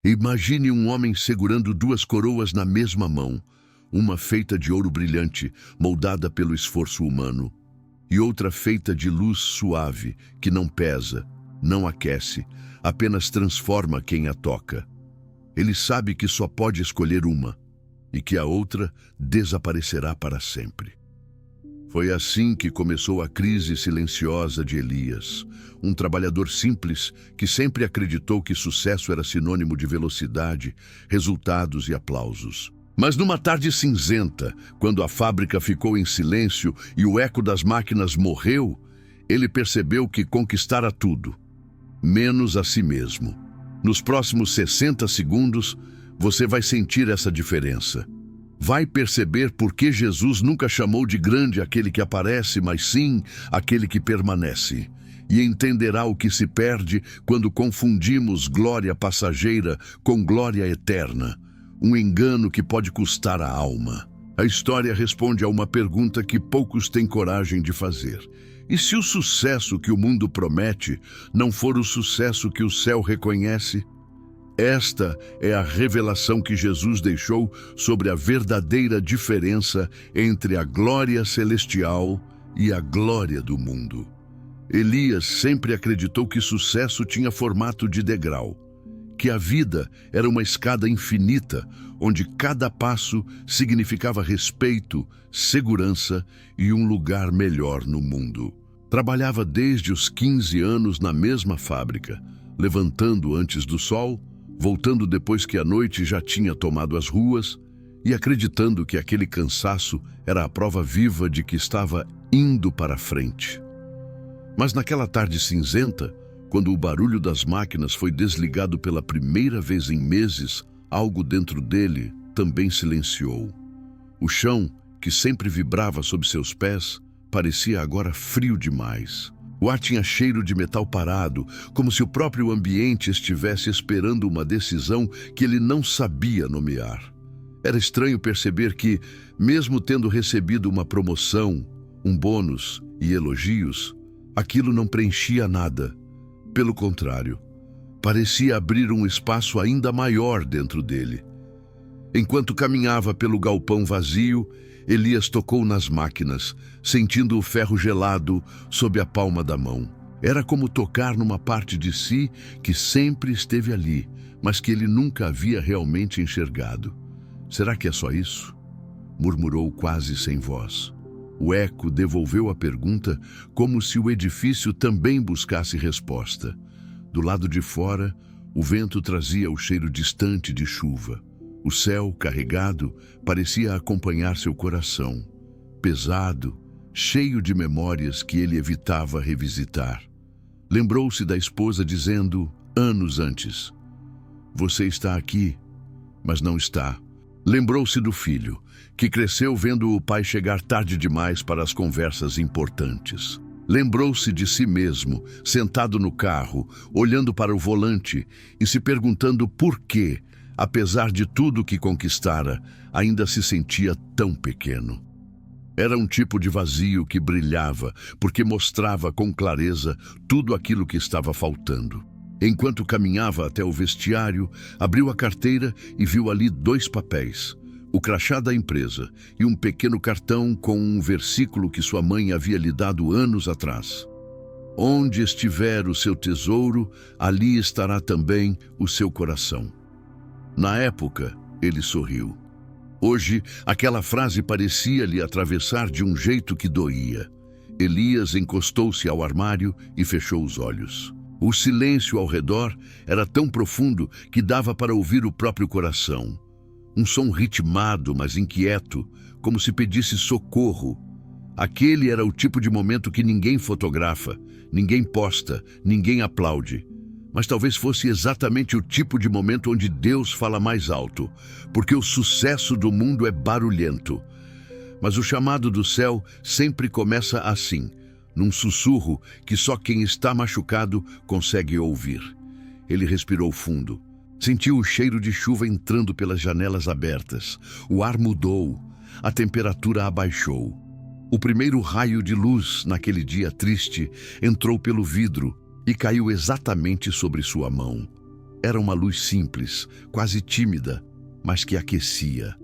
Imagine um homem segurando duas coroas na mesma mão, uma feita de ouro brilhante, moldada pelo esforço humano, e outra feita de luz suave, que não pesa, não aquece, apenas transforma quem a toca. Ele sabe que só pode escolher uma, e que a outra desaparecerá para sempre. Foi assim que começou a crise silenciosa de Elias, um trabalhador simples que sempre acreditou que sucesso era sinônimo de velocidade, resultados e aplausos. Mas numa tarde cinzenta, quando a fábrica ficou em silêncio e o eco das máquinas morreu, ele percebeu que conquistara tudo, menos a si mesmo. Nos próximos 60 segundos, você vai sentir essa diferença. Vai perceber por que Jesus nunca chamou de grande aquele que aparece, mas sim aquele que permanece. E entenderá o que se perde quando confundimos glória passageira com glória eterna. Um engano que pode custar a alma. A história responde a uma pergunta que poucos têm coragem de fazer. E se o sucesso que o mundo promete não for o sucesso que o céu reconhece? Esta é a revelação que Jesus deixou sobre a verdadeira diferença entre a glória celestial e a glória do mundo. Elias sempre acreditou que sucesso tinha formato de degrau, que a vida era uma escada infinita, onde cada passo significava respeito, segurança e um lugar melhor no mundo. Trabalhava desde os 15 anos na mesma fábrica, levantando antes do sol, voltando depois que a noite já tinha tomado as ruas e acreditando que aquele cansaço era a prova viva de que estava indo para frente. Mas naquela tarde cinzenta, quando o barulho das máquinas foi desligado pela primeira vez em meses, algo dentro dele também silenciou. O chão, que sempre vibrava sob seus pés, parecia agora frio demais. O ar tinha cheiro de metal parado, como se o próprio ambiente estivesse esperando uma decisão que ele não sabia nomear. Era estranho perceber que, mesmo tendo recebido uma promoção, um bônus e elogios, aquilo não preenchia nada. Pelo contrário, parecia abrir um espaço ainda maior dentro dele. Enquanto caminhava pelo galpão vazio, Elias tocou nas máquinas, sentindo o ferro gelado sob a palma da mão. Era como tocar numa parte de si que sempre esteve ali, mas que ele nunca havia realmente enxergado. Será que é só isso? Murmurou quase sem voz. O eco devolveu a pergunta como se o edifício também buscasse resposta. Do lado de fora, o vento trazia o cheiro distante de chuva. O céu, carregado, parecia acompanhar seu coração, pesado, cheio de memórias que ele evitava revisitar. Lembrou-se da esposa dizendo, anos antes, "Você está aqui, mas não está." Lembrou-se do filho, que cresceu vendo o pai chegar tarde demais para as conversas importantes. Lembrou-se de si mesmo, sentado no carro, olhando para o volante e se perguntando por quê, apesar de tudo que conquistara, ainda se sentia tão pequeno. Era um tipo de vazio que brilhava, porque mostrava com clareza tudo aquilo que estava faltando. Enquanto caminhava até o vestiário, abriu a carteira e viu ali 2 papéis, o crachá da empresa e um pequeno cartão com um versículo que sua mãe havia lhe dado anos atrás. Onde estiver o seu tesouro, ali estará também o seu coração. Na época, ele sorriu. Hoje, aquela frase parecia-lhe atravessar de um jeito que doía. Elias encostou-se ao armário e fechou os olhos. O silêncio ao redor era tão profundo que dava para ouvir o próprio coração. Um som ritmado, mas inquieto, como se pedisse socorro. Aquele era o tipo de momento que ninguém fotografa, ninguém posta, ninguém aplaude. Mas talvez fosse exatamente o tipo de momento onde Deus fala mais alto, porque o sucesso do mundo é barulhento. Mas o chamado do céu sempre começa assim, num sussurro que só quem está machucado consegue ouvir. Ele respirou fundo. Sentiu o cheiro de chuva entrando pelas janelas abertas. O ar mudou. A temperatura abaixou. O primeiro raio de luz, naquele dia triste, entrou pelo vidro e caiu exatamente sobre sua mão. Era uma luz simples, quase tímida, mas que aquecia.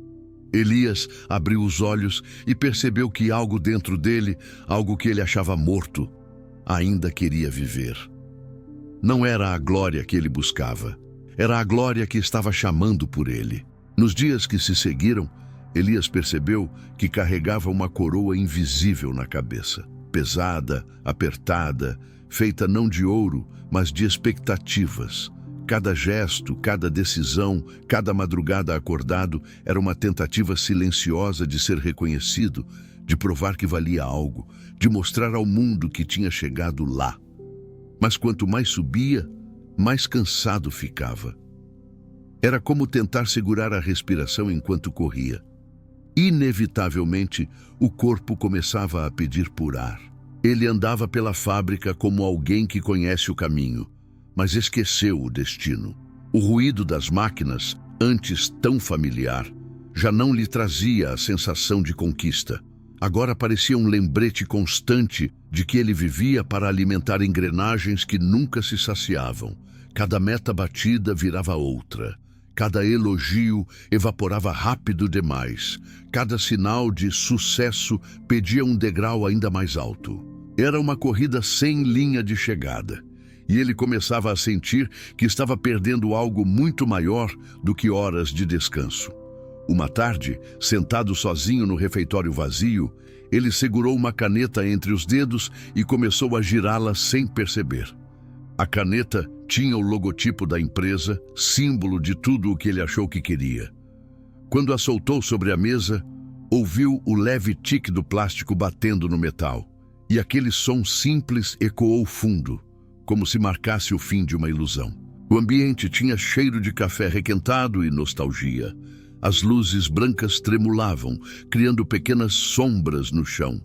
Elias abriu os olhos e percebeu que algo dentro dele, algo que ele achava morto, ainda queria viver. Não era a glória que ele buscava, era a glória que estava chamando por ele. Nos dias que se seguiram, Elias percebeu que carregava uma coroa invisível na cabeça, pesada, apertada, feita não de ouro, mas de expectativas. Cada gesto, cada decisão, cada madrugada acordado era uma tentativa silenciosa de ser reconhecido, de provar que valia algo, de mostrar ao mundo que tinha chegado lá. Mas quanto mais subia, mais cansado ficava. Era como tentar segurar a respiração enquanto corria. Inevitavelmente, o corpo começava a pedir por ar. Ele andava pela fábrica como alguém que conhece o caminho, mas esqueceu o destino. O ruído das máquinas, antes tão familiar, já não lhe trazia a sensação de conquista. Agora parecia um lembrete constante de que ele vivia para alimentar engrenagens que nunca se saciavam. Cada meta batida virava outra. Cada elogio evaporava rápido demais. Cada sinal de sucesso pedia um degrau ainda mais alto. Era uma corrida sem linha de chegada. E ele começava a sentir que estava perdendo algo muito maior do que horas de descanso. Uma tarde, sentado sozinho no refeitório vazio, ele segurou uma caneta entre os dedos e começou a girá-la sem perceber. A caneta tinha o logotipo da empresa, símbolo de tudo o que ele achou que queria. Quando a soltou sobre a mesa, ouviu o leve tique do plástico batendo no metal, e aquele som simples ecoou fundo, como se marcasse o fim de uma ilusão. O ambiente tinha cheiro de café requentado e nostalgia. As luzes brancas tremulavam, criando pequenas sombras no chão.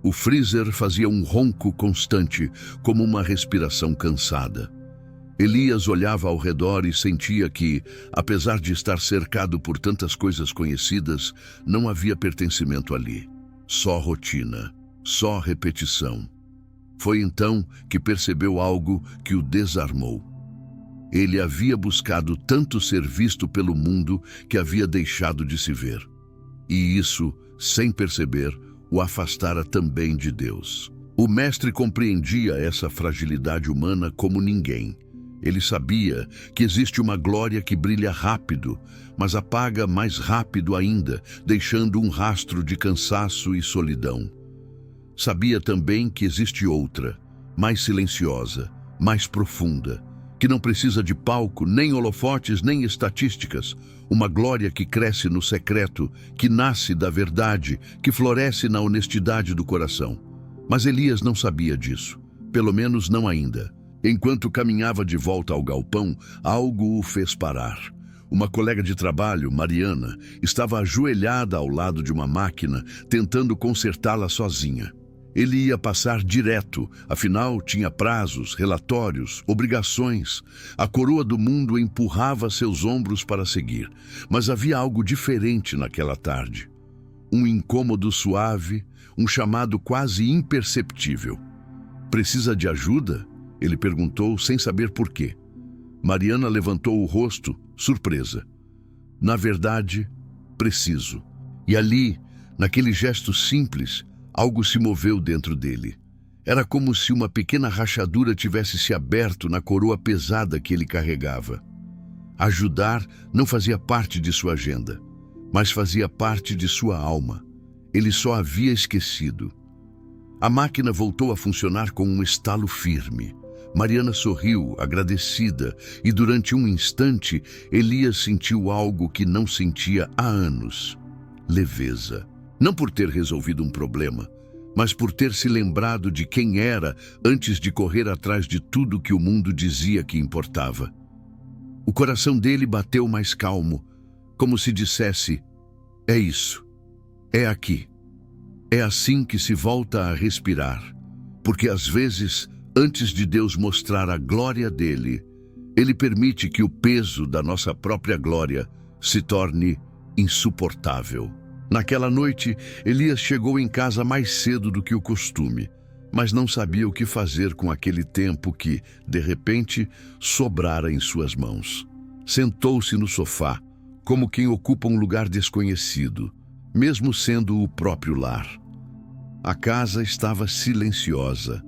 O freezer fazia um ronco constante, como uma respiração cansada. Elias olhava ao redor e sentia que, apesar de estar cercado por tantas coisas conhecidas, não havia pertencimento ali. Só rotina, só repetição. Foi então que percebeu algo que o desarmou. Ele havia buscado tanto ser visto pelo mundo que havia deixado de se ver. E isso, sem perceber, o afastara também de Deus. O mestre compreendia essa fragilidade humana como ninguém. Ele sabia que existe uma glória que brilha rápido, mas apaga mais rápido ainda, deixando um rastro de cansaço e solidão. Sabia também que existe outra, mais silenciosa, mais profunda, que não precisa de palco, nem holofotes, nem estatísticas. Uma glória que cresce no secreto, que nasce da verdade, que floresce na honestidade do coração. Mas Elias não sabia disso, pelo menos não ainda. Enquanto caminhava de volta ao galpão, algo o fez parar. Uma colega de trabalho, Mariana, estava ajoelhada ao lado de uma máquina, tentando consertá-la sozinha. Ele ia passar direto, afinal tinha prazos, relatórios, obrigações. A coroa do mundo empurrava seus ombros para seguir, mas havia algo diferente naquela tarde. Um incômodo suave, um chamado quase imperceptível. "Precisa de ajuda?" Ele perguntou sem saber por quê. Mariana levantou o rosto, surpresa. "Na verdade, preciso." E ali, naquele gesto simples, algo se moveu dentro dele. Era como se uma pequena rachadura tivesse se aberto na coroa pesada que ele carregava. Ajudar não fazia parte de sua agenda, mas fazia parte de sua alma. Ele só havia esquecido. A máquina voltou a funcionar com um estalo firme. Mariana sorriu, agradecida, e durante um instante, Elias sentiu algo que não sentia há anos: leveza. Não por ter resolvido um problema, mas por ter se lembrado de quem era antes de correr atrás de tudo que o mundo dizia que importava. O coração dele bateu mais calmo, como se dissesse: "É isso, é aqui." É assim que se volta a respirar, porque às vezes, antes de Deus mostrar a glória dele, Ele permite que o peso da nossa própria glória se torne insuportável. Naquela noite, Elias chegou em casa mais cedo do que o costume, mas não sabia o que fazer com aquele tempo que, de repente, sobrara em suas mãos. Sentou-se no sofá, como quem ocupa um lugar desconhecido, mesmo sendo o próprio lar. A casa estava silenciosa,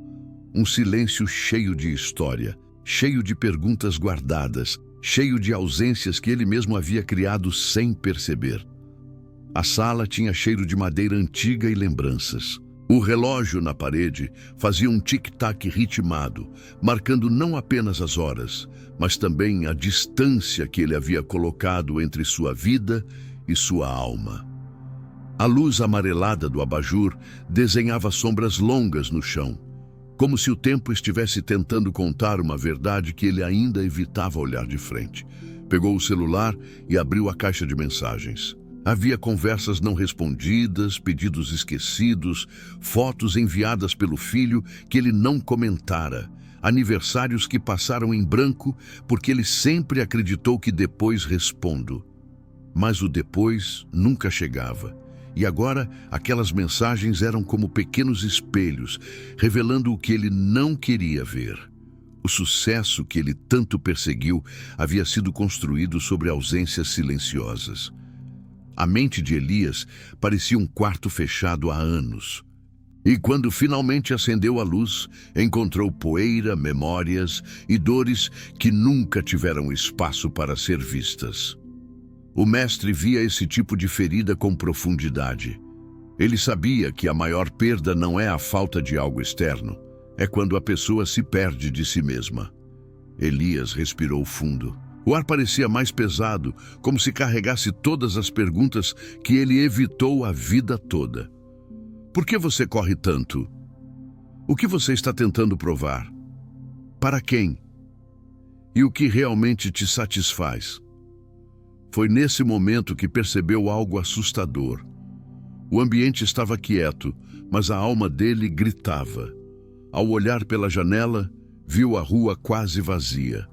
um silêncio cheio de história, cheio de perguntas guardadas, cheio de ausências que ele mesmo havia criado sem perceber. A sala tinha cheiro de madeira antiga e lembranças. O relógio na parede fazia um tic-tac ritmado, marcando não apenas as horas, mas também a distância que ele havia colocado entre sua vida e sua alma. A luz amarelada do abajur desenhava sombras longas no chão, como se o tempo estivesse tentando contar uma verdade que ele ainda evitava olhar de frente. Pegou o celular e abriu a caixa de mensagens. Havia conversas não respondidas, pedidos esquecidos, fotos enviadas pelo filho que ele não comentara, aniversários que passaram em branco porque ele sempre acreditou que depois respondo. Mas o depois nunca chegava. E agora, aquelas mensagens eram como pequenos espelhos, revelando o que ele não queria ver. O sucesso que ele tanto perseguiu havia sido construído sobre ausências silenciosas. A mente de Elias parecia um quarto fechado há anos. E quando finalmente acendeu a luz, encontrou poeira, memórias e dores que nunca tiveram espaço para ser vistas. O mestre via esse tipo de ferida com profundidade. Ele sabia que a maior perda não é a falta de algo externo, é quando a pessoa se perde de si mesma. Elias respirou fundo. O ar parecia mais pesado, como se carregasse todas as perguntas que ele evitou a vida toda. Por que você corre tanto? O que você está tentando provar? Para quem? E o que realmente te satisfaz? Foi nesse momento que percebeu algo assustador. O ambiente estava quieto, mas a alma dele gritava. Ao olhar pela janela, viu a rua quase vazia.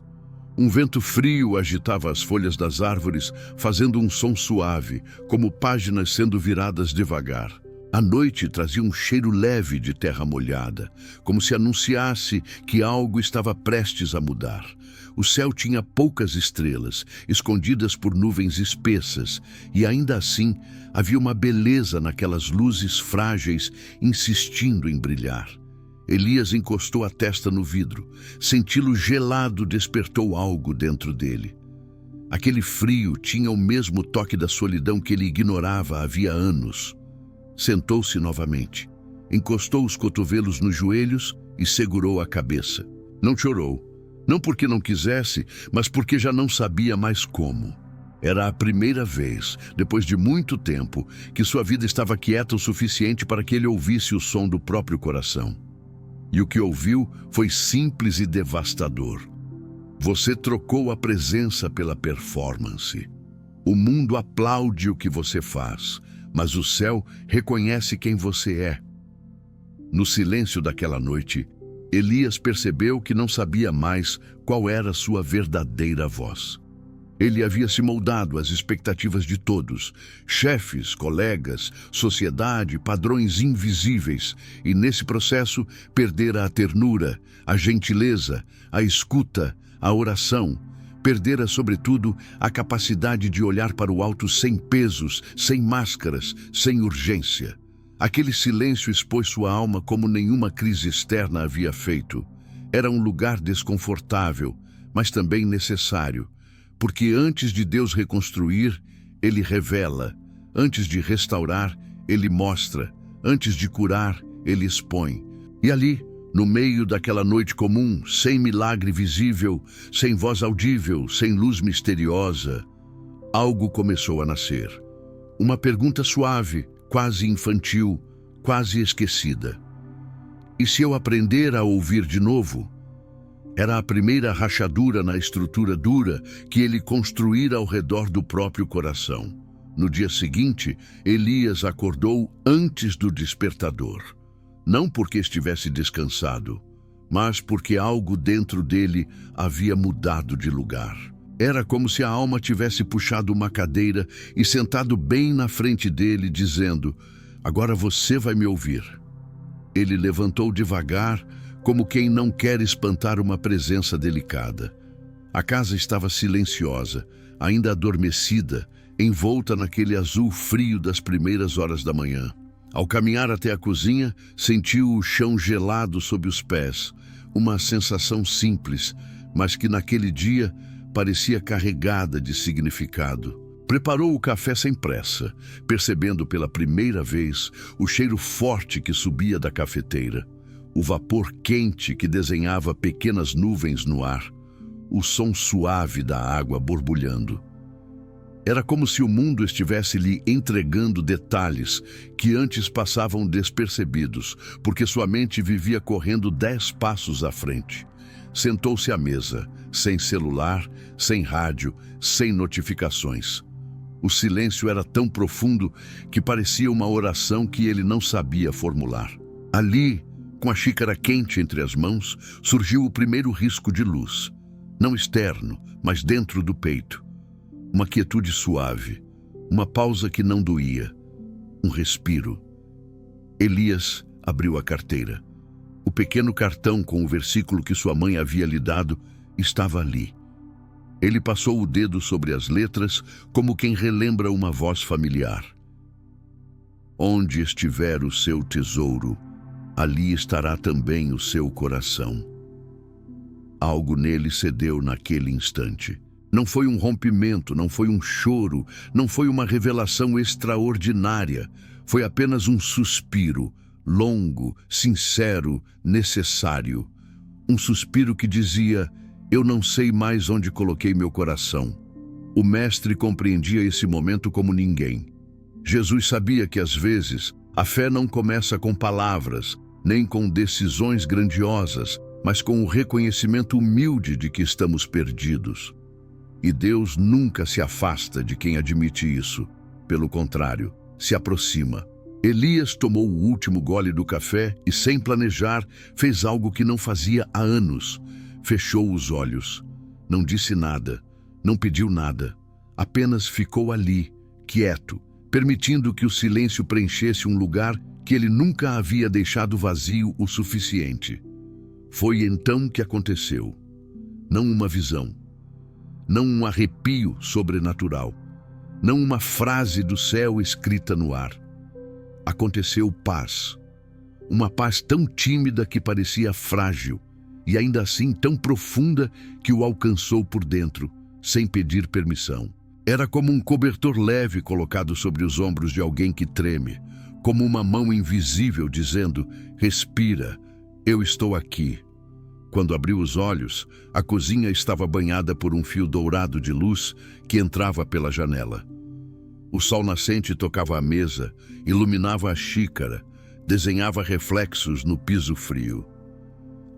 Um vento frio agitava as folhas das árvores, fazendo um som suave, como páginas sendo viradas devagar. A noite trazia um cheiro leve de terra molhada, como se anunciasse que algo estava prestes a mudar. O céu tinha poucas estrelas, escondidas por nuvens espessas, e ainda assim havia uma beleza naquelas luzes frágeis insistindo em brilhar. Elias encostou a testa no vidro. Senti-lo gelado despertou algo dentro dele. Aquele frio tinha o mesmo toque da solidão que ele ignorava havia anos. Sentou-se novamente, encostou os cotovelos nos joelhos e segurou a cabeça. Não chorou. Não porque não quisesse, mas porque já não sabia mais como. Era a primeira vez, depois de muito tempo, que sua vida estava quieta o suficiente para que ele ouvisse o som do próprio coração. E o que ouviu foi simples e devastador. Você trocou a presença pela performance. O mundo aplaude o que você faz, mas o céu reconhece quem você é. No silêncio daquela noite, Elias percebeu que não sabia mais qual era sua verdadeira voz. Ele havia se moldado às expectativas de todos, chefes, colegas, sociedade, padrões invisíveis, e nesse processo perdera a ternura, a gentileza, a escuta, a oração, perdera, sobretudo, a capacidade de olhar para o alto sem pesos, sem máscaras, sem urgência. Aquele silêncio expôs sua alma como nenhuma crise externa havia feito. Era um lugar desconfortável, mas também necessário, porque antes de Deus reconstruir, Ele revela. Antes de restaurar, Ele mostra. Antes de curar, Ele expõe. E ali, no meio daquela noite comum, sem milagre visível, sem voz audível, sem luz misteriosa, algo começou a nascer. Uma pergunta suave, quase infantil, quase esquecida. E se eu aprender a ouvir de novo? Era a primeira rachadura na estrutura dura que ele construíra ao redor do próprio coração. No dia seguinte, Elias acordou antes do despertador. Não porque estivesse descansado, mas porque algo dentro dele havia mudado de lugar. Era como se a alma tivesse puxado uma cadeira e sentado bem na frente dele, dizendo: agora você vai me ouvir. Ele levantou devagar, como quem não quer espantar uma presença delicada. A casa estava silenciosa, ainda adormecida, envolta naquele azul frio das primeiras horas da manhã. Ao caminhar até a cozinha, sentiu o chão gelado sob os pés, uma sensação simples, mas que naquele dia parecia carregada de significado. Preparou o café sem pressa, percebendo pela primeira vez o cheiro forte que subia da cafeteira, o vapor quente que desenhava pequenas nuvens no ar, o som suave da água borbulhando. Era como se o mundo estivesse lhe entregando detalhes que antes passavam despercebidos, porque sua mente vivia correndo 10 passos à frente. Sentou-se à mesa, sem celular, sem rádio, sem notificações. O silêncio era tão profundo que parecia uma oração que ele não sabia formular. Ali, com a xícara quente entre as mãos, surgiu o primeiro risco de luz. Não externo, mas dentro do peito. Uma quietude suave, uma pausa que não doía, um respiro. Elias abriu a carteira. O pequeno cartão com o versículo que sua mãe havia lhe dado estava ali. Ele passou o dedo sobre as letras, como quem relembra uma voz familiar. Onde estiver o seu tesouro, ali estará também o seu coração. Algo nele cedeu naquele instante. Não foi um rompimento, não foi um choro, não foi uma revelação extraordinária. Foi apenas um suspiro, longo, sincero, necessário. Um suspiro que dizia: eu não sei mais onde coloquei meu coração. O mestre compreendia esse momento como ninguém. Jesus sabia que às vezes a fé não começa com palavras, nem com decisões grandiosas, mas com o reconhecimento humilde de que estamos perdidos. E Deus nunca se afasta de quem admite isso. Pelo contrário, se aproxima. Elias tomou o último gole do café e, sem planejar, fez algo que não fazia há anos. Fechou os olhos. Não disse nada, não pediu nada. Apenas ficou ali, quieto, permitindo que o silêncio preenchesse um lugar que ele nunca havia deixado vazio o suficiente. Foi então que aconteceu. Não uma visão. Não um arrepio sobrenatural, não uma frase do céu escrita no ar. Aconteceu paz, uma paz tão tímida que parecia frágil, e ainda assim tão profunda que o alcançou por dentro, sem pedir permissão. Era como um cobertor leve colocado sobre os ombros de alguém que treme, como uma mão invisível dizendo: respira, eu estou aqui. Quando abriu os olhos, a cozinha estava banhada por um fio dourado de luz que entrava pela janela. O sol nascente tocava a mesa, iluminava a xícara, desenhava reflexos no piso frio.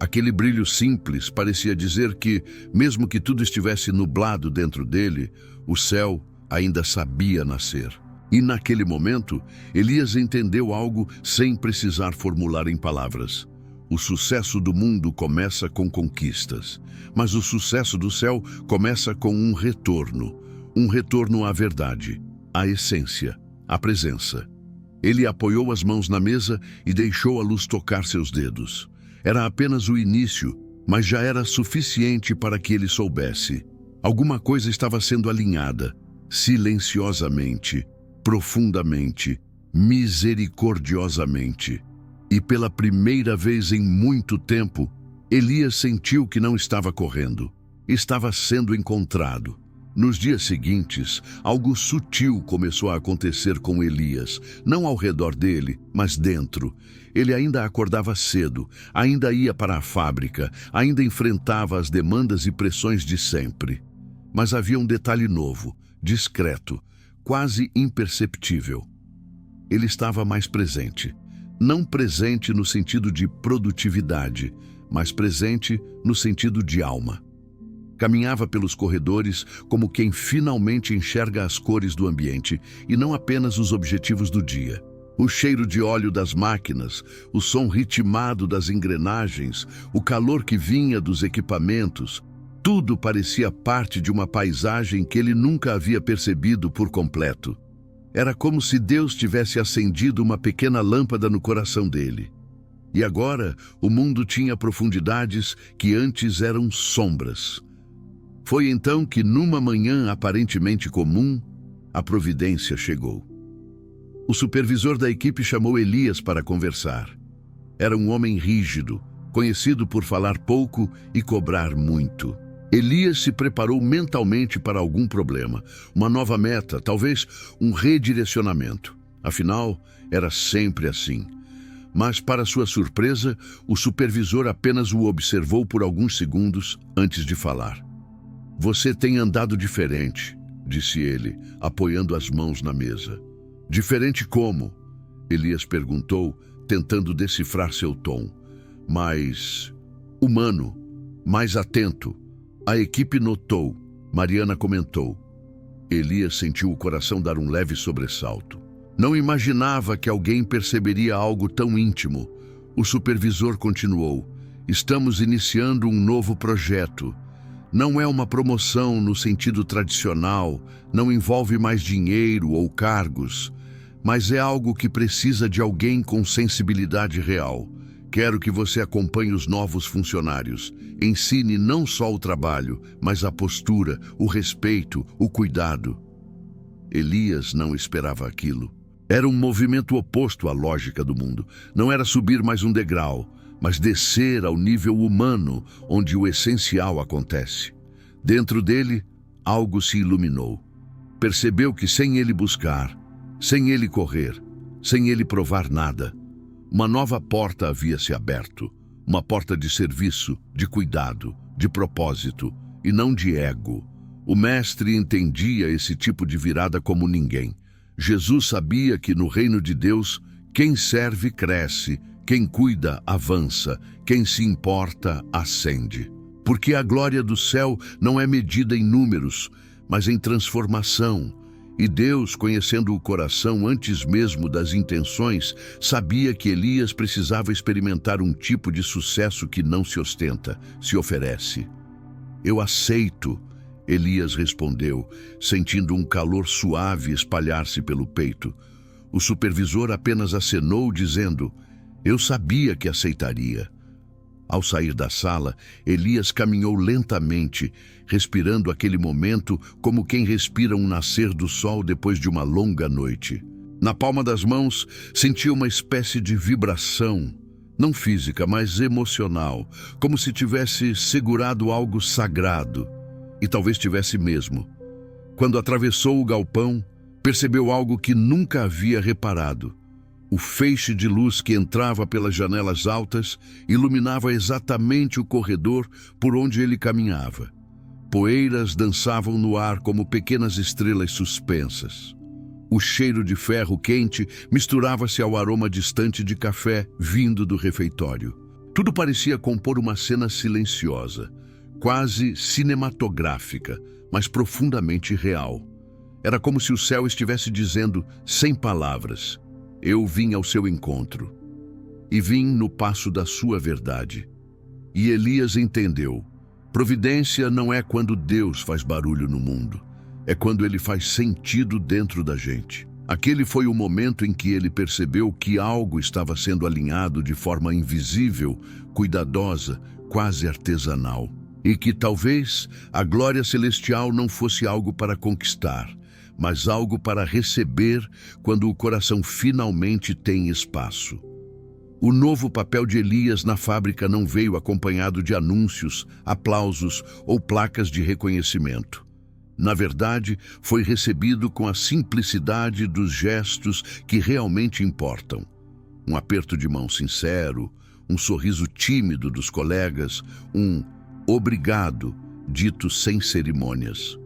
Aquele brilho simples parecia dizer que, mesmo que tudo estivesse nublado dentro dele, o céu ainda sabia nascer. E naquele momento, Elias entendeu algo sem precisar formular em palavras. O sucesso do mundo começa com conquistas, mas o sucesso do céu começa com um retorno à verdade, à essência, à presença. Ele apoiou as mãos na mesa e deixou a luz tocar seus dedos. Era apenas o início, mas já era suficiente para que ele soubesse. Alguma coisa estava sendo alinhada, silenciosamente, profundamente, misericordiosamente. E pela primeira vez em muito tempo, Elias sentiu que não estava correndo, estava sendo encontrado. Nos dias seguintes, algo sutil começou a acontecer com Elias, não ao redor dele, mas dentro. Ele ainda acordava cedo, ainda ia para a fábrica, ainda enfrentava as demandas e pressões de sempre. Mas havia um detalhe novo, discreto, quase imperceptível. Ele estava mais presente. Não presente no sentido de produtividade, mas presente no sentido de alma. Caminhava pelos corredores como quem finalmente enxerga as cores do ambiente e não apenas os objetivos do dia. O cheiro de óleo das máquinas, o som ritmado das engrenagens, o calor que vinha dos equipamentos, tudo parecia parte de uma paisagem que ele nunca havia percebido por completo. Era como se Deus tivesse acendido uma pequena lâmpada no coração dele. E agora o mundo tinha profundidades que antes eram sombras. Foi então que, numa manhã aparentemente comum, a providência chegou. O supervisor da equipe chamou Elias para conversar. Era um homem rígido, conhecido por falar pouco e cobrar muito. Elias se preparou mentalmente para algum problema, uma nova meta, talvez um redirecionamento. Afinal, era sempre assim. Mas, para sua surpresa, o supervisor apenas o observou por alguns segundos antes de falar. "Você tem andado diferente", disse ele, apoiando as mãos na mesa. "Diferente como?", Elias perguntou, tentando decifrar seu tom. "Mais humano, mais atento." A equipe notou, Mariana comentou. Elias sentiu o coração dar um leve sobressalto. Não imaginava que alguém perceberia algo tão íntimo. O supervisor continuou. "Estamos iniciando um novo projeto. Não é uma promoção no sentido tradicional, não envolve mais dinheiro ou cargos, mas é algo que precisa de alguém com sensibilidade real. Quero que você acompanhe os novos funcionários. Ensine não só o trabalho, mas a postura, o respeito, o cuidado." Elias não esperava aquilo. Era um movimento oposto à lógica do mundo. Não era subir mais um degrau, mas descer ao nível humano, onde o essencial acontece. Dentro dele, algo se iluminou. Percebeu que sem ele buscar, sem ele correr, sem ele provar nada, uma nova porta havia se aberto. Uma porta de serviço, de cuidado, de propósito e não de ego. O mestre entendia esse tipo de virada como ninguém. Jesus sabia que no reino de Deus, quem serve cresce, quem cuida avança, quem se importa ascende. Porque a glória do céu não é medida em números, mas em transformação. E Deus, conhecendo o coração antes mesmo das intenções, sabia que Elias precisava experimentar um tipo de sucesso que não se ostenta, se oferece. "Eu aceito", Elias respondeu, sentindo um calor suave espalhar-se pelo peito. O supervisor apenas acenou, dizendo: "Eu sabia que aceitaria." Ao sair da sala, Elias caminhou lentamente, respirando aquele momento como quem respira um nascer do sol depois de uma longa noite. Na palma das mãos, sentia uma espécie de vibração, não física, mas emocional, como se tivesse segurado algo sagrado. E talvez tivesse mesmo. Quando atravessou o galpão, percebeu algo que nunca havia reparado. O feixe de luz que entrava pelas janelas altas iluminava exatamente o corredor por onde ele caminhava. Poeiras dançavam no ar como pequenas estrelas suspensas. O cheiro de ferro quente misturava-se ao aroma distante de café vindo do refeitório. Tudo parecia compor uma cena silenciosa, quase cinematográfica, mas profundamente real. Era como se o céu estivesse dizendo, sem palavras: "Eu vim ao seu encontro, e vim no passo da sua verdade." E Elias entendeu. Providência não é quando Deus faz barulho no mundo, é quando ele faz sentido dentro da gente. Aquele foi o momento em que ele percebeu que algo estava sendo alinhado de forma invisível, cuidadosa, quase artesanal. E que talvez a glória celestial não fosse algo para conquistar, mas algo para receber quando o coração finalmente tem espaço. O novo papel de Elias na fábrica não veio acompanhado de anúncios, aplausos ou placas de reconhecimento. Na verdade, foi recebido com a simplicidade dos gestos que realmente importam. Um aperto de mão sincero, um sorriso tímido dos colegas, um "obrigado" dito sem cerimônias.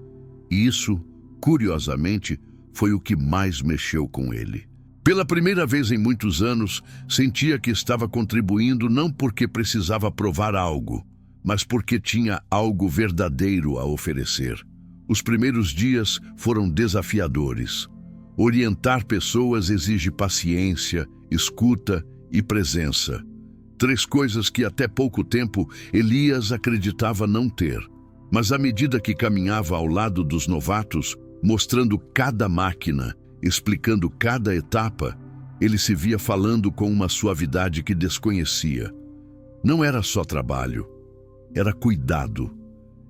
E isso, curiosamente, foi o que mais mexeu com ele. Pela primeira vez em muitos anos, sentia que estava contribuindo não porque precisava provar algo, mas porque tinha algo verdadeiro a oferecer. Os primeiros dias foram desafiadores. Orientar pessoas exige paciência, escuta e presença. 3 coisas que até pouco tempo Elias acreditava não ter. Mas à medida que caminhava ao lado dos novatos, mostrando cada máquina, explicando cada etapa, Ele se via falando com uma suavidade que desconhecia. Não era só trabalho, era cuidado,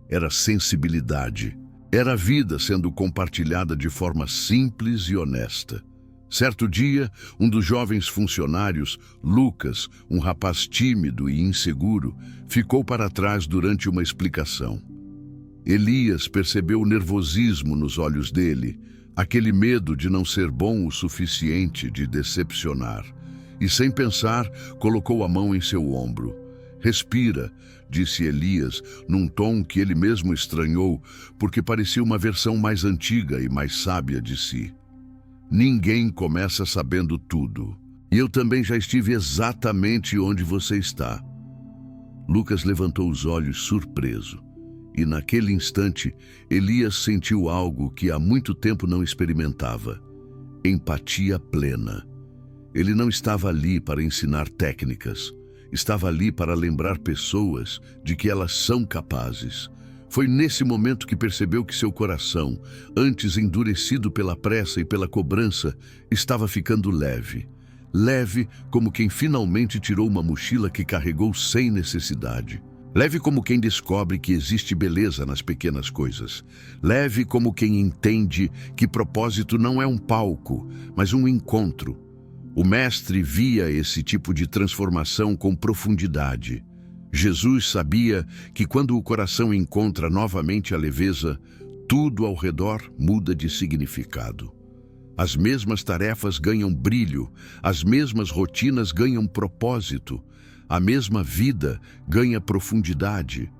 era sensibilidade, era a vida sendo compartilhada de forma simples e honesta. Certo dia, um dos jovens funcionários, Lucas, um rapaz tímido e inseguro, ficou para trás durante uma explicação. Elias percebeu o nervosismo nos olhos dele, aquele medo de não ser bom o suficiente, de decepcionar. E sem pensar, colocou a mão em seu ombro. "Respira", disse Elias, num tom que ele mesmo estranhou, porque parecia uma versão mais antiga e mais sábia de si. "Ninguém começa sabendo tudo. E eu também já estive exatamente onde você está." Lucas levantou os olhos surpreso. E naquele instante, Elias sentiu algo que há muito tempo não experimentava: empatia plena. Ele não estava ali para ensinar técnicas. Estava ali para lembrar pessoas de que elas são capazes. Foi nesse momento que percebeu que seu coração, antes endurecido pela pressa e pela cobrança, estava ficando leve. Leve como quem finalmente tirou uma mochila que carregou sem necessidade. Leve como quem descobre que existe beleza nas pequenas coisas. Leve como quem entende que propósito não é um palco, mas um encontro. O Mestre via esse tipo de transformação com profundidade. Jesus sabia que quando o coração encontra novamente a leveza, tudo ao redor muda de significado. As mesmas tarefas ganham brilho, as mesmas rotinas ganham propósito, a mesma vida ganha profundidade,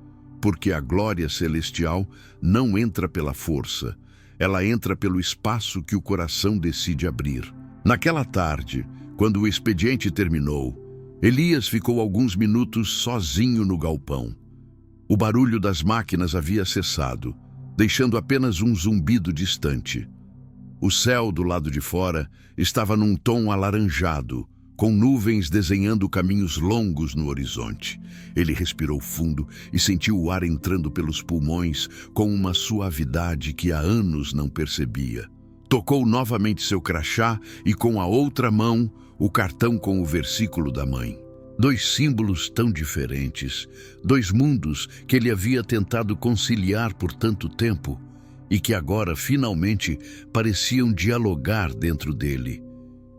porque a glória celestial não entra pela força, ela entra pelo espaço que o coração decide abrir. Naquela tarde, quando o expediente terminou, Elias ficou alguns minutos sozinho no galpão. O barulho das máquinas havia cessado, deixando apenas um zumbido distante. O céu do lado de fora estava num tom alaranjado, com nuvens desenhando caminhos longos no horizonte. Ele respirou fundo e sentiu o ar entrando pelos pulmões com uma suavidade que há anos não percebia. Tocou novamente seu crachá e, com a outra mão, o cartão com o versículo da mãe. Dois símbolos tão diferentes, dois mundos que ele havia tentado conciliar por tanto tempo e que agora finalmente pareciam dialogar dentro dele.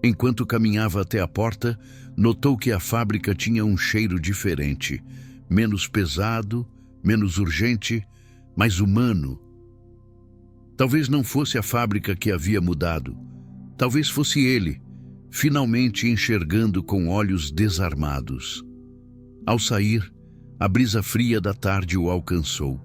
Enquanto caminhava até a porta, notou que a fábrica tinha um cheiro diferente, menos pesado, menos urgente, mais humano. Talvez não fosse a fábrica que havia mudado, talvez fosse ele, finalmente enxergando com olhos desarmados. Ao sair, a brisa fria da tarde o alcançou.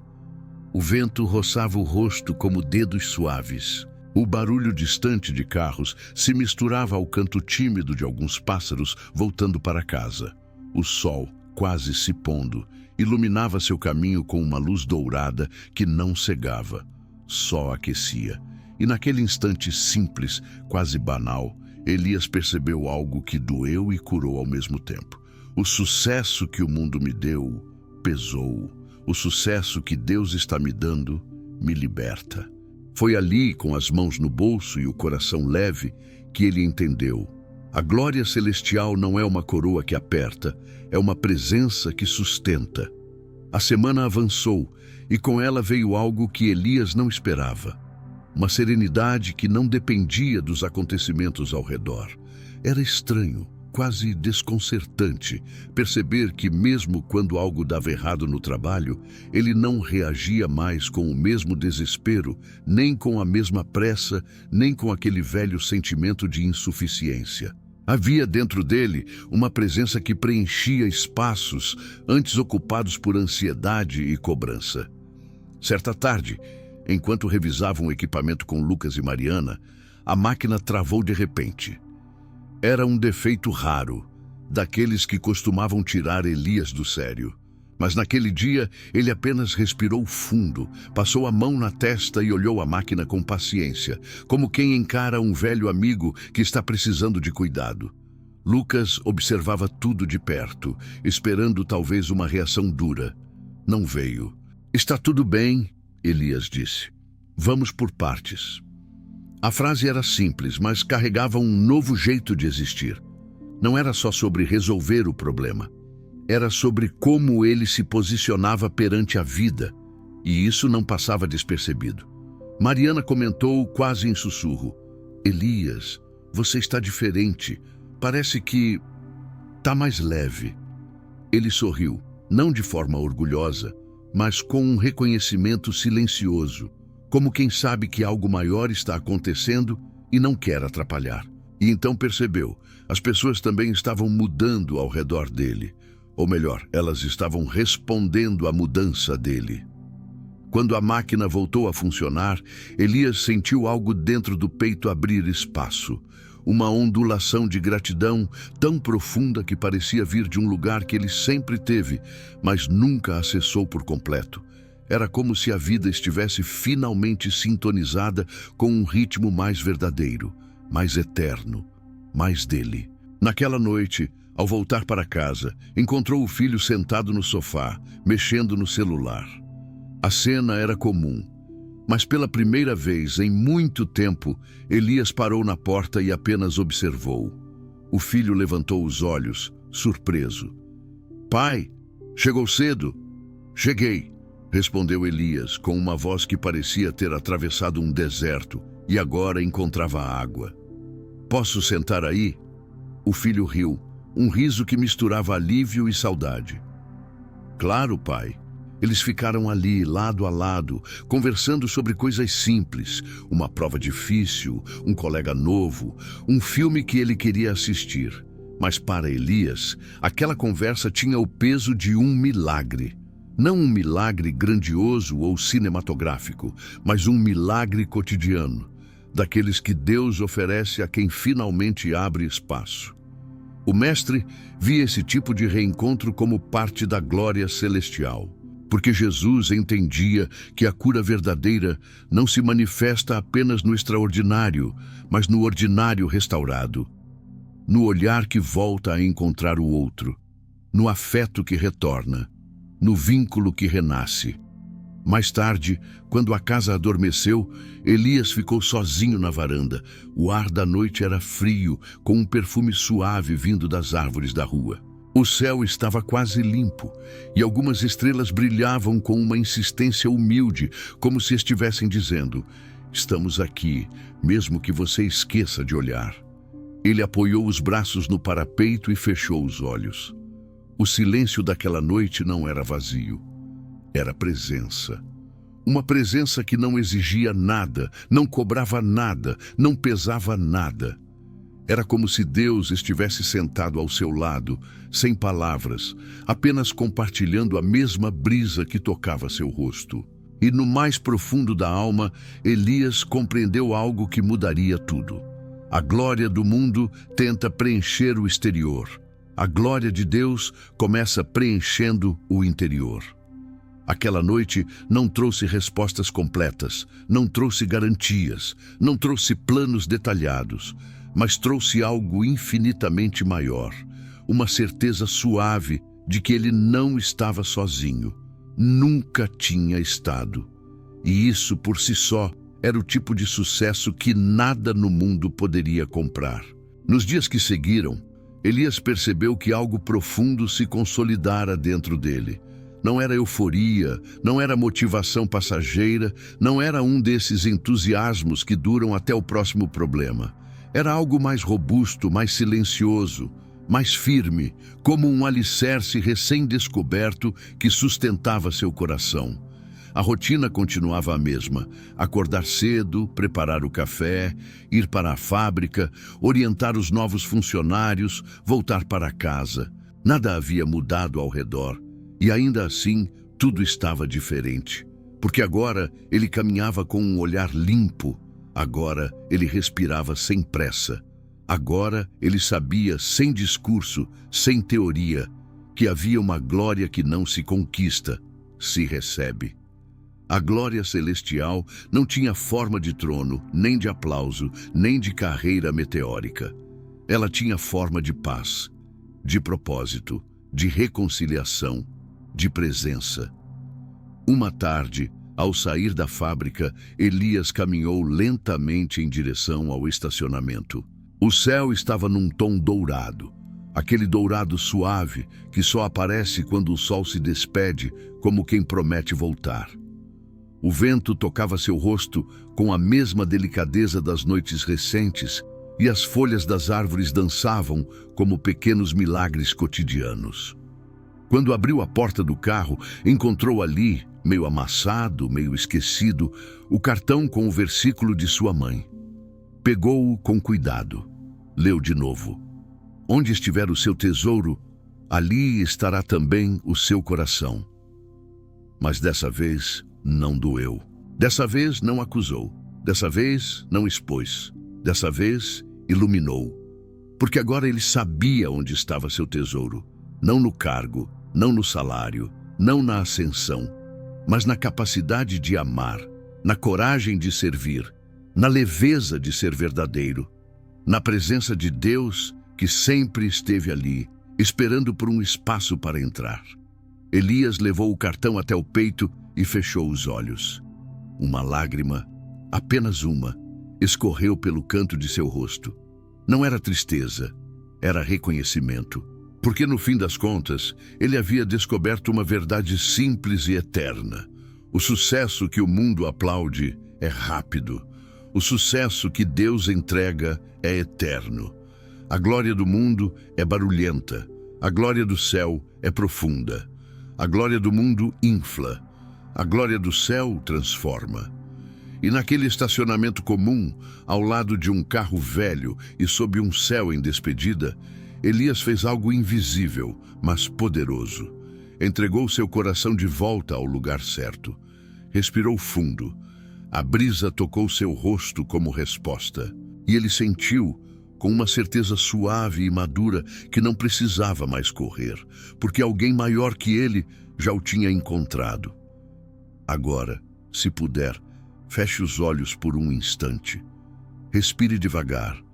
O vento roçava o rosto como dedos suaves. O barulho distante de carros se misturava ao canto tímido de alguns pássaros voltando para casa. O sol, quase se pondo, iluminava seu caminho com uma luz dourada que não cegava, só aquecia. E naquele instante simples, quase banal, Elias percebeu algo que doeu e curou ao mesmo tempo. O sucesso que o mundo me deu pesou. O sucesso que Deus está me dando me liberta. Foi ali, com as mãos no bolso e o coração leve, que ele entendeu. A glória celestial não é uma coroa que aperta, é uma presença que sustenta. A semana avançou e com ela veio algo que Elias não esperava. Uma serenidade que não dependia dos acontecimentos ao redor. Era estranho, quase desconcertante, perceber que mesmo quando algo dava errado no trabalho, ele não reagia mais com o mesmo desespero, nem com a mesma pressa, nem com aquele velho sentimento de insuficiência. Havia dentro dele uma presença que preenchia espaços antes ocupados por ansiedade e cobrança. Certa tarde, enquanto revisavam o equipamento com Lucas e Mariana, a máquina travou de repente. Era um defeito raro, daqueles que costumavam tirar Elias do sério. Mas naquele dia, ele apenas respirou fundo, passou a mão na testa e olhou a máquina com paciência, como quem encara um velho amigo que está precisando de cuidado. Lucas observava tudo de perto, esperando talvez uma reação dura. Não veio. "Está tudo bem", Elias disse. "Vamos por partes." A frase era simples, mas carregava um novo jeito de existir. Não era só sobre resolver o problema. Era sobre como ele se posicionava perante a vida, e isso não passava despercebido. Mariana comentou quase em sussurro: Elias, você está diferente. Parece que está mais leve. Ele sorriu, não de forma orgulhosa, mas com um reconhecimento silencioso, como quem sabe que algo maior está acontecendo e não quer atrapalhar. E então percebeu, as pessoas também estavam mudando ao redor dele. Ou melhor, elas estavam respondendo à mudança dele. Quando a máquina voltou a funcionar, Elias sentiu algo dentro do peito abrir espaço. Uma ondulação de gratidão tão profunda que parecia vir de um lugar que ele sempre teve, mas nunca acessou por completo. Era como se a vida estivesse finalmente sintonizada com um ritmo mais verdadeiro, mais eterno, mais dele. Naquela noite, ao voltar para casa, encontrou o filho sentado no sofá, mexendo no celular. A cena era comum, mas pela primeira vez em muito tempo, Elias parou na porta e apenas observou. O filho levantou os olhos, surpreso. Pai, chegou cedo? Cheguei, respondeu Elias, com uma voz que parecia ter atravessado um deserto e agora encontrava água. Posso sentar aí? O filho riu, um riso que misturava alívio e saudade. Claro, pai. Eles ficaram ali, lado a lado, conversando sobre coisas simples, uma prova difícil, um colega novo, um filme que ele queria assistir. Mas para Elias, aquela conversa tinha o peso de um milagre. Não um milagre grandioso ou cinematográfico, mas um milagre cotidiano, daqueles que Deus oferece a quem finalmente abre espaço. O mestre via esse tipo de reencontro como parte da glória celestial. Porque Jesus entendia que a cura verdadeira não se manifesta apenas no extraordinário, mas no ordinário restaurado, no olhar que volta a encontrar o outro, no afeto que retorna, no vínculo que renasce. Mais tarde, quando a casa adormeceu, Elias ficou sozinho na varanda. O ar da noite era frio, com um perfume suave vindo das árvores da rua. O céu estava quase limpo, e algumas estrelas brilhavam com uma insistência humilde, como se estivessem dizendo: estamos aqui, mesmo que você esqueça de olhar. Ele apoiou os braços no parapeito e fechou os olhos. O silêncio daquela noite não era vazio, era presença. Uma presença que não exigia nada, não cobrava nada, não pesava nada. Era como se Deus estivesse sentado ao seu lado, sem palavras, apenas compartilhando a mesma brisa que tocava seu rosto. E no mais profundo da alma, Elias compreendeu algo que mudaria tudo. A glória do mundo tenta preencher o exterior. A glória de Deus começa preenchendo o interior. Aquela noite não trouxe respostas completas, não trouxe garantias, não trouxe planos detalhados, mas trouxe algo infinitamente maior, uma certeza suave de que ele não estava sozinho, nunca tinha estado. E isso por si só era o tipo de sucesso que nada no mundo poderia comprar. Nos dias que seguiram, Elias percebeu que algo profundo se consolidara dentro dele. Não era euforia, não era motivação passageira, não era um desses entusiasmos que duram até o próximo problema. Era algo mais robusto, mais silencioso, mais firme, como um alicerce recém-descoberto que sustentava seu coração. A rotina continuava a mesma: acordar cedo, preparar o café, ir para a fábrica, orientar os novos funcionários, voltar para casa. Nada havia mudado ao redor, e ainda assim tudo estava diferente. Porque agora ele caminhava com um olhar limpo, agora ele respirava sem pressa. Agora ele sabia, sem discurso, sem teoria, que havia uma glória que não se conquista, se recebe. A glória celestial não tinha forma de trono, nem de aplauso, nem de carreira meteórica. Ela tinha forma de paz, de propósito, de reconciliação, de presença. Uma tarde, Ao sair da fábrica, Elias caminhou lentamente em direção ao estacionamento. O céu estava num tom dourado, aquele dourado suave que só aparece quando o sol se despede, como quem promete voltar. O vento tocava seu rosto com a mesma delicadeza das noites recentes e as folhas das árvores dançavam como pequenos milagres cotidianos. Quando abriu a porta do carro, encontrou ali, meio amassado, meio esquecido, o cartão com o versículo de sua mãe. Pegou-o com cuidado. Leu de novo. Onde estiver o seu tesouro, ali estará também o seu coração. Mas dessa vez não doeu. Dessa vez não acusou. Dessa vez não expôs. Dessa vez iluminou. Porque agora ele sabia onde estava seu tesouro. Não no cargo, não no salário, não na ascensão, mas na capacidade de amar, na coragem de servir, na leveza de ser verdadeiro, na presença de Deus que sempre esteve ali, esperando por um espaço para entrar. Elias levou o cartão até o peito e fechou os olhos. Uma lágrima, apenas uma, escorreu pelo canto de seu rosto. Não era tristeza, era reconhecimento. Porque no fim das contas, ele havia descoberto uma verdade simples e eterna. O sucesso que o mundo aplaude é rápido. O sucesso que Deus entrega é eterno. A glória do mundo é barulhenta. A glória do céu é profunda. A glória do mundo infla. A glória do céu transforma. E naquele estacionamento comum, ao lado de um carro velho e sob um céu em despedida, Elias fez algo invisível, mas poderoso. Entregou seu coração de volta ao lugar certo. Respirou fundo. A brisa tocou seu rosto como resposta. E ele sentiu, com uma certeza suave e madura, que não precisava mais correr, porque alguém maior que ele já o tinha encontrado. Agora, se puder, feche os olhos por um instante. Respire devagar.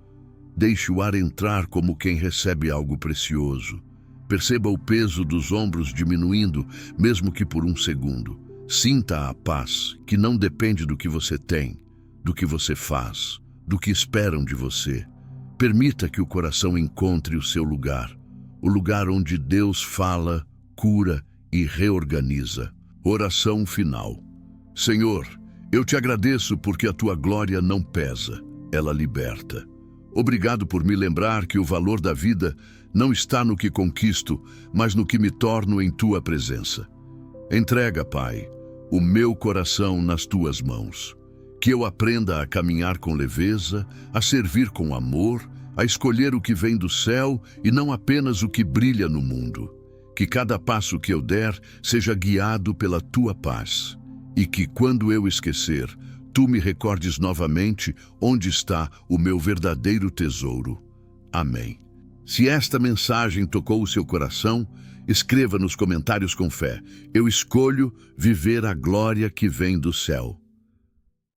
Deixe o ar entrar como quem recebe algo precioso. Perceba o peso dos ombros diminuindo, mesmo que por um segundo. Sinta a paz, que não depende do que você tem, do que você faz, do que esperam de você. Permita que o coração encontre o seu lugar, o lugar onde Deus fala, cura e reorganiza. Oração final. Senhor, eu te agradeço porque a tua glória não pesa, ela liberta. Obrigado por me lembrar que o valor da vida não está no que conquisto, mas no que me torno em tua presença. Entrega, Pai, o meu coração nas tuas mãos. Que eu aprenda a caminhar com leveza, a servir com amor, a escolher o que vem do céu e não apenas o que brilha no mundo. Que cada passo que eu der seja guiado pela tua paz. E que, quando eu esquecer, tu me recordes novamente onde está o meu verdadeiro tesouro. Amém. Se esta mensagem tocou o seu coração, escreva nos comentários com fé. Eu escolho viver a glória que vem do céu.